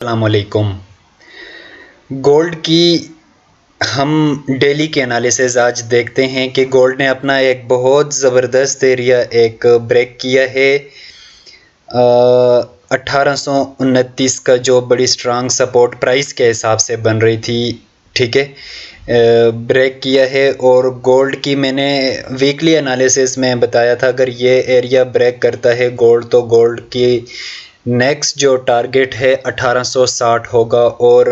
अस्सलाम वालेकुम। गोल्ड की हम डेली के एनालिसिस आज देखते हैं कि गोल्ड ने अपना एक बहुत ज़बरदस्त एरिया एक ब्रेक किया है। 1829 का जो बड़ी स्ट्रांग सपोर्ट प्राइस के हिसाब से बन रही थी, ठीक है, ब्रेक किया है। और गोल्ड की मैंने वीकली एनालिसिस में बताया था, अगर ये एरिया ब्रेक करता है गोल्ड तो गोल्ड की नेक्स्ट जो टारगेट है 1860 होगा। और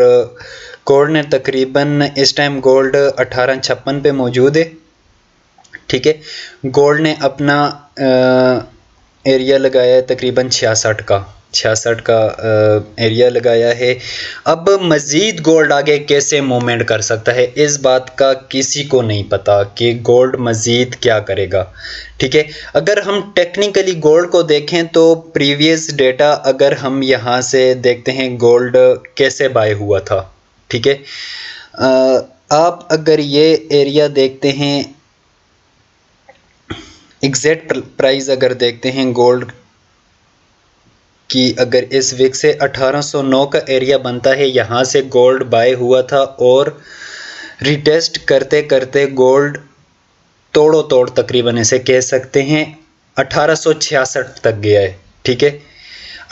गोल्ड ने तकरीबन इस टाइम गोल्ड 1856 पे मौजूद है, ठीक है। गोल्ड ने अपना एरिया लगाया है तकरीबन 66 का एरिया लगाया है। अब मज़ीद गोल्ड आगे कैसे मूवमेंट कर सकता है, इस बात का किसी को नहीं पता कि गोल्ड मज़ीद क्या करेगा, ठीक है। अगर हम टेक्निकली गोल्ड को देखें तो प्रीवियस डेटा अगर हम यहाँ से देखते हैं गोल्ड कैसे बाय हुआ था, ठीक है। आप अगर ये एरिया देखते हैं, एग्जैक्ट प्राइस अगर देखते हैं गोल्ड कि अगर इस वीक से 1809 का एरिया बनता है, यहाँ से गोल्ड बाय हुआ था और रिटेस्ट करते करते गोल्ड तोड़ो तोड़ तकरीबन इसे कह सकते हैं 1866 तक गया है, ठीक है।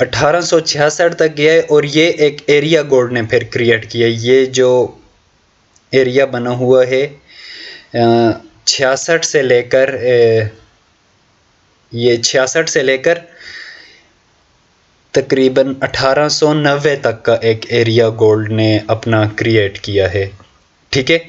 1866 तक गया है और ये एक एरिया गोल्ड ने फिर क्रिएट किया। ये जो एरिया बना हुआ है 66 से लेकर ये 66 से लेकर तकरीबन 1890 तक का एक एरिया गोल्ड ने अपना क्रिएट किया है, ठीक है।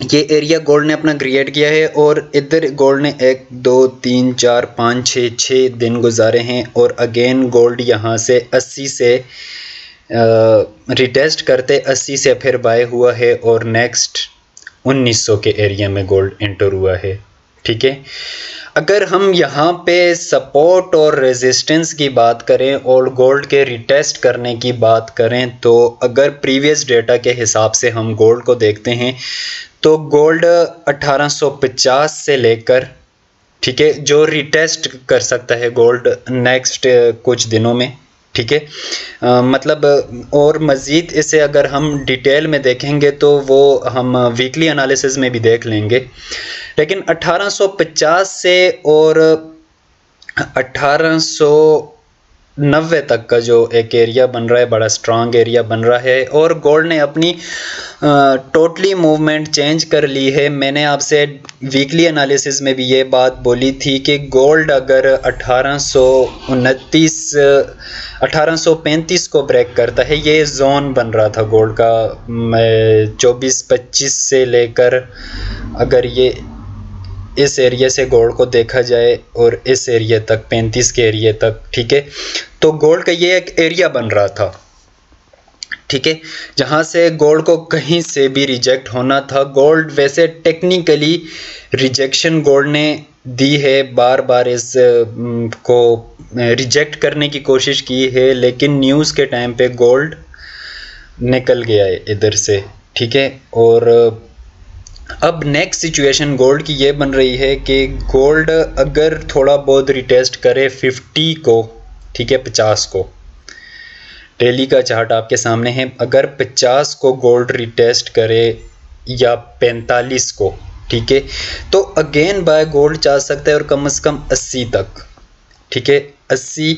ये एरिया गोल्ड ने अपना क्रिएट किया है और इधर गोल्ड ने 1 2 3 4 5 6 दिन गुजारे हैं और अगेन गोल्ड यहाँ से 80 से रिटेस्ट करते 80 से फिर बाय हुआ है और नेक्स्ट 1900 के एरिया में गोल्ड एंटर हुआ है, ठीक है। अगर हम यहाँ पे सपोर्ट और रेजिस्टेंस की बात करें और गोल्ड के रिटेस्ट करने की बात करें तो अगर प्रीवियस डेटा के हिसाब से हम गोल्ड को देखते हैं तो गोल्ड 1850 से लेकर, ठीक है, जो रिटेस्ट कर सकता है गोल्ड नेक्स्ट कुछ दिनों में, ठीक है। मतलब और मज़ीद इसे अगर हम डिटेल में देखेंगे तो वो हम वीकली एनालिसिस में भी देख लेंगे। लेकिन 1850 से और 1890 तक का जो एक एरिया बन रहा है, बड़ा स्ट्रांग एरिया बन रहा है और गोल्ड ने अपनी टोटली मूवमेंट चेंज कर ली है। मैंने आपसे वीकली एनालिसिस में भी ये बात बोली थी कि गोल्ड अगर 1835 को ब्रेक करता है, ये जोन बन रहा था गोल्ड का 24-25 से लेकर, अगर ये इस एरिया से गोल्ड को देखा जाए और इस एरिया तक 35 के एरिया तक, ठीक है, तो गोल्ड का ये एक एरिया बन रहा था, ठीक है, जहाँ से गोल्ड को कहीं से भी रिजेक्ट होना था। गोल्ड वैसे टेक्निकली रिजेक्शन गोल्ड ने दी है, बार बार इस को रिजेक्ट करने की कोशिश की है, लेकिन न्यूज़ के टाइम पे गोल्ड निकल गया है इधर से, ठीक है। और अब नेक्स्ट सिचुएशन गोल्ड की ये बन रही है कि गोल्ड अगर थोड़ा बहुत रिटेस्ट करे 50 को, ठीक है, 50 को, डेली का चार्ट आपके सामने है, अगर 50 को गोल्ड रिटेस्ट करे या 45 को, ठीक है, तो अगेन बाय गोल्ड जा सकता है और कम से कम 80 तक, ठीक है, 80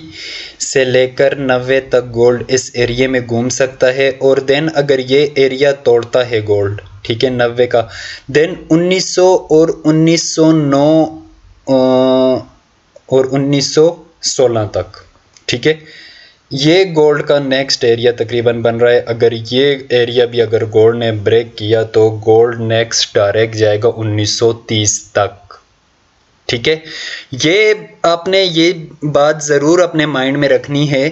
से लेकर 90 तक गोल्ड इस एरिया में घूम सकता है। और देन अगर ये एरिया तोड़ता है गोल्ड, ठीक है, 90 का, देन 1900 और 1909 और 1916 तक, ठीक है, ये गोल्ड का नेक्स्ट एरिया तकरीबन बन रहा है। अगर ये एरिया भी अगर गोल्ड ने ब्रेक किया तो गोल्ड नेक्स्ट डायरेक्ट जाएगा 1930 तक, ठीक है। ये आपने ये बात ज़रूर अपने माइंड में रखनी है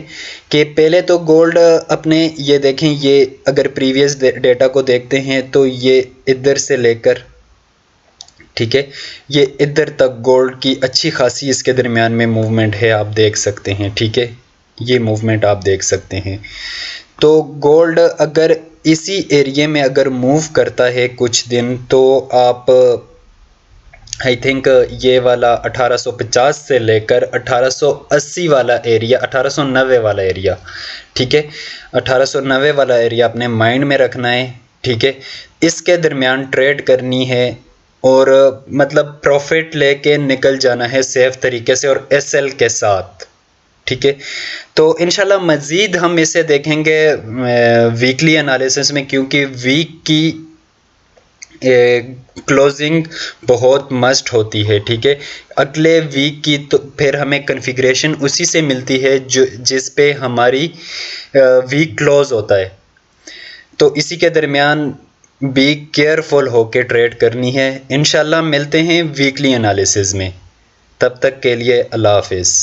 कि पहले तो गोल्ड अपने ये देखें, ये अगर प्रीवियस डेटा को देखते हैं तो ये इधर से लेकर, ठीक है, ये इधर तक गोल्ड की अच्छी खासी इसके दरमियान में मूवमेंट है, आप देख सकते हैं, ठीक है, ये मूवमेंट आप देख सकते हैं। तो गोल्ड अगर इसी एरिया में अगर मूव करता है कुछ दिन तो आप आई थिंक ये वाला 1850 से लेकर 1880 वाला एरिया, 1890 वाला एरिया, ठीक है, 1890 वाला एरिया अपने माइंड में रखना है, ठीक है। इसके दरमियान ट्रेड करनी है और मतलब प्रॉफिट लेके निकल जाना है सेफ तरीके से और एसएल के साथ, ठीक है। तो इंशाल्लाह मज़ीद हम इसे देखेंगे वीकली एनालिसिस में, क्योंकि वीक की क्लोजिंग बहुत मस्ट होती है, ठीक है। अगले वीक की तो फिर हमें कन्फिग्रेशन उसी से मिलती है जो जिस पे हमारी वीक क्लोज होता है। तो इसी के दरमियान बी केयरफुल होके ट्रेड करनी है। इंशाल्लाह मिलते हैं वीकली एनालिसिस में, तब तक के लिए अल्लाह हाफिज़।